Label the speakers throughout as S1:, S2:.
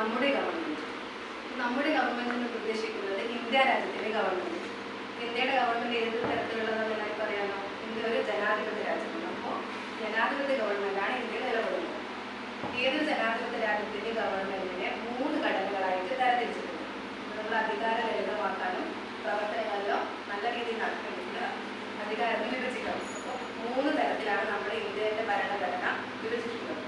S1: നമ്മുടെ ഗവൺമെന്റ്. നമ്മുടെ ഗവൺമെന്റ് എന്ന് ഉദ്ദേശിക്കുന്നത് ഇന്ത്യ രാജ്യത്തിലെ ഗവൺമെന്റ്. ഇന്ത്യയുടെ ഗവൺമെന്റ് ഏത് തരത്തിലുള്ളതെന്ന് എല്ലാവർക്കും അറിയാമോ? ഇന്ത്യ ഒരു ജനാധിപത്യ രാജ്യമാണ്. അപ്പോൾ ജനാധിപത്യ ഗവൺമെന്റാണ് ഇന്ത്യ നിലകൊള്ളുന്നത്. ഏതൊരു ജനാധിപത്യ രാജ്യത്തിന്റെ ഗവൺമെന്റിനെ 3 ഘടകങ്ങളായിട്ട് തരംതിരിച്ചിട്ടുണ്ട്. നമ്മൾ അധികാര ലളിതമാക്കാനും പ്രവർത്തനങ്ങളിലോ നല്ല രീതിയിൽ നടത്തേണ്ട അധികാരത്തിൽ വിഭജിക്കണം. അപ്പോൾ 3 തരത്തിലാണ് നമ്മുടെ ഇന്ത്യയുടെ ഭരണഘടന വിഭജിച്ചിട്ടുള്ളത്.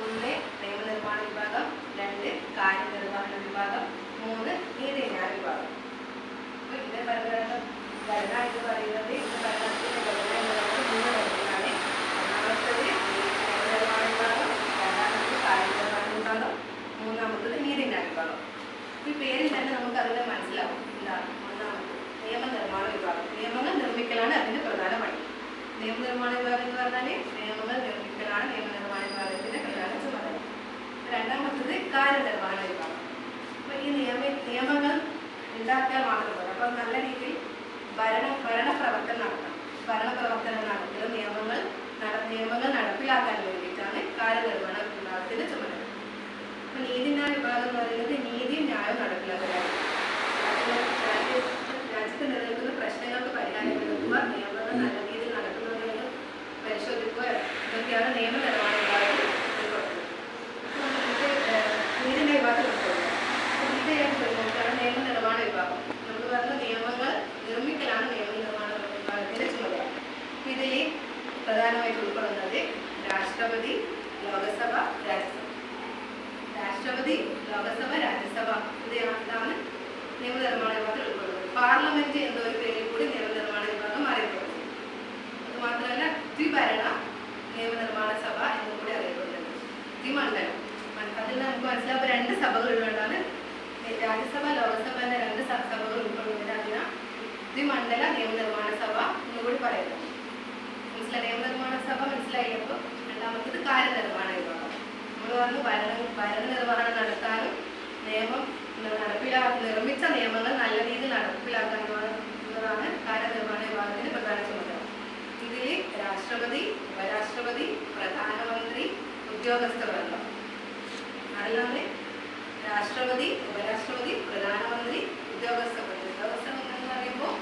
S1: 1 നിയമനിർമ്മാണ വിഭാഗം, 2 കാര്യനിർവഹണ വിഭാഗം, 3 നീതിന്യായ വിഭാഗം. അപ്പോൾ ഇന്ത്യൻ ഭരണഘടന എന്ന് പറയുന്നത് ഇന്ത്യൻ ഭരണത്തിന്റെ ഘടന എന്ന് പറയുന്നത് 3 തരത്തിലാണ്. ഒന്നാമത്തത് നിയമനിർമ്മാണ വിഭാഗം, രണ്ടാമത്തത് കാര്യനിർവഹണ വിഭാഗം, മൂന്നാമത്തത് നീതിന്യായ വിഭാഗം. ഈ പേരിൽ തന്നെ നമുക്ക് അതിനെ മനസ്സിലാവും. എന്താണ് ഒന്നാമത്തത്? നിയമനിർമ്മാണ വിഭാഗം. നിയമങ്ങൾ നിർമ്മിക്കലാണ് അതിന്റെ പ്രധാന പണി. നിയമനിർമ്മാണ വിഭാഗം എന്ന് പറഞ്ഞാൽ നിയമങ്ങൾ നിർമ്മിക്കലാണ് നിയമനിർമ്മാണ വിഭാഗത്തിന്റെ പ്രധാന ചുമതല. രണ്ടാമത്തത് കാര്യനിർവഹണ വിഭാഗം. അപ്പൊ ഈ നിയമങ്ങൾ ഉണ്ടാക്കിയാൽ മാത്രം പോരാ. അപ്പൊ നല്ല രീതിയിൽ ഭരണപ്രവർത്തനം നടത്തണം. ഭരണപ്രവർത്തനം നടത്തിയ നിയമങ്ങൾ നടപ്പിലാക്കാൻ വേണ്ടിയിട്ടാണ് കാര്യനിർവഹണ വിഭാഗത്തിന്റെ ചുമതല. അപ്പൊ നീതിന്യായ വിഭാഗം എന്ന് പറയുന്നത് നീതിയും ന്യായവും നടപ്പിലാക്കലാണ്. രാജ്യത്ത് നിലനിൽക്കുന്ന പ്രശ്നങ്ങൾക്ക് പരിഹാരം കണ്ടെത്തുക, നിയമങ്ങൾ നല്ല രീതിയിൽ നടക്കുന്നതെന്ന് പരിശോധിക്കുക, ഇതൊക്കെയാണ് നിയമനിർമ്മാണ വിഭാഗത്തിൽ ഉൾപ്പെടുന്നത്. നീതിന്യായ വിഭാഗത്തിൽ ഉൾപ്പെടുന്നത് നീതിയാണ് നിയമനിർമ്മാണ വിഭാഗം. നമ്മൾ പറഞ്ഞ നിയമങ്ങൾ നിർമ്മിക്കലാണ് നിയമനിർമ്മാണ വിഭാഗത്തിന്റെ ചുമതല. ഇതിൽ പ്രധാനമായിട്ട് ഉൾപ്പെടുന്നത് രാഷ്ട്രപതി, ലോകസഭ, രാജ്യസഭ. രാഷ്ട്രപതി, ലോകസഭ, രാജ്യസഭ ഇതാണ് നിയമനിർമ്മാണ വിഭാഗത്തിൽ ഉൾപ്പെടുന്നത്. പാർലമെന്റ് എന്ന ഒരു പേരിൽ കൂടി നിയമനിർമ്മാണ വിഭാഗം അറിയപ്പെടുന്നു. അതുമാത്രമല്ല ദ്വിഭരണ നിയമനിർമ്മാണ സഭ എന്നും കൂടി അറിയപ്പെടുന്നത്. ദ്വിമണ്ഡലം, അതിൽ നമുക്ക് മനസ്സിലാവും 2 സഭകൾ ഉള്ളതാണ്. രാജ്യസഭ, ലോകസഭ എന്ന 2 സഭകൾ ഉൾപ്പെടുന്നതിന് അതിന് ദ്വിമണ്ഡല നിയമനിർമ്മാണ സഭ എന്നുകൂടി പറയുന്നത്. നിയമനിർമ്മാണ സഭ മനസ്സിലായപ്പോൾ രണ്ടാമത്തത് കാര്യനിർവഹണ വിഭാഗം. നമ്മൾ പറഞ്ഞു ഭരണനിർവഹണം നടത്താനും നിയമം നിർമ്മിച്ച നിയമങ്ങൾ നല്ല രീതിയിൽ നടപ്പിലാക്കാനുള്ളതാണ് കാര്യനിർവഹണ വിഭാഗത്തിന്റെ പ്രധാന ചുമതല. ഇതിൽ രാഷ്ട്രപതി, ഉപരാഷ്ട്രപതി, പ്രധാനമന്ത്രി, ഉദ്യോഗസ്ഥവൃന്ദം. അതല്ലാതെ രാഷ്ട്രപതി, ഉപരാഷ്ട്രപതി, പ്രധാനമന്ത്രി, ഉദ്യോഗസ്ഥവൃന്ദം. ഉദ്യോഗസ്ഥവൃന്ദം എന്ന് പറയുമ്പോൾ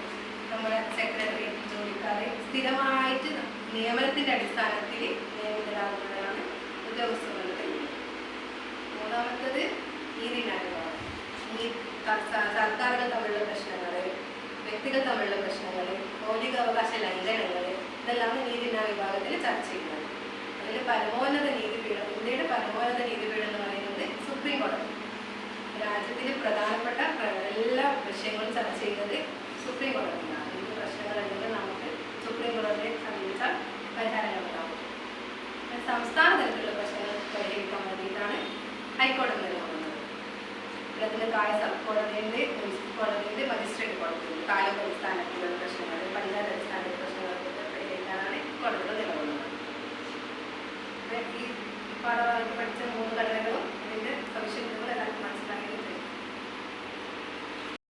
S1: നമ്മുടെ സെക്രട്ടറി, ജോലിക്കാരെ സ്ഥിരമായിട്ട് നിയമനത്തിന്റെ അടിസ്ഥാനത്തിൽ നിയമിതരാകുന്നവരാണ് ഉദ്യോഗസ്ഥവൃന്ദത്തിൽ. മൂന്നാമത്തത് നീതിന്യായ വിഭാഗം. സർക്കാരുകൾ തമ്മിലുള്ള പ്രശ്നങ്ങൾ, വ്യക്തികൾ തമ്മിലുള്ള പ്രശ്നങ്ങൾ, മൗലികാവകാശ ലംഘനങ്ങൾ, ഇതെല്ലാം നീതിന്യായ വിഭാഗത്തിൽ ചർച്ച ചെയ്യുന്നത്. അതിൽ പരമോന്നത നീതിപീഠം, ഇന്ത്യയുടെ പരമോന്നത നീതിപീഠം എന്ന് പറയുന്നത് സുപ്രീം കോടതി. രാജ്യത്തിലെ പ്രധാനപ്പെട്ട എല്ലാ വിഷയങ്ങളും ചർച്ച ചെയ്യുന്നത് സുപ്രീം കോടതിയിലാണ്. എന്ത് പ്രശ്നങ്ങളുണ്ടെങ്കിൽ നമുക്ക് സുപ്രീം കോടതിയെ സമീപിച്ചാൽ പരിഹാരങ്ങൾ ഉണ്ടാവും. സംസ്ഥാന തലത്തിലുള്ള പ്രശ്നങ്ങൾ പരിഹരിക്കാൻ വേണ്ടിയിട്ടാണ് ഹൈക്കോടതി നിലകൊള്ളുന്നത്. ഇതിന് സബ് കോടതിയുണ്ട്, മുനിസിപ്പൽ കോടതിയുണ്ട്, മജിസ്ട്രേറ്റ് കോടതിയുണ്ട്. താലൂക്ക് അടിസ്ഥാനത്തിലുള്ള പ്രശ്നങ്ങൾ, പഞ്ചായത്ത് അടിസ്ഥാനത്തിലുള്ള പ്രശ്നങ്ങളൊക്കെ പരിഹരിക്കാനാണ് കോടതികൾ നിലകൊള്ളുന്നത്. ഈ പാഠഭാഗത്ത് പഠിച്ച 3 ഘടനകൾ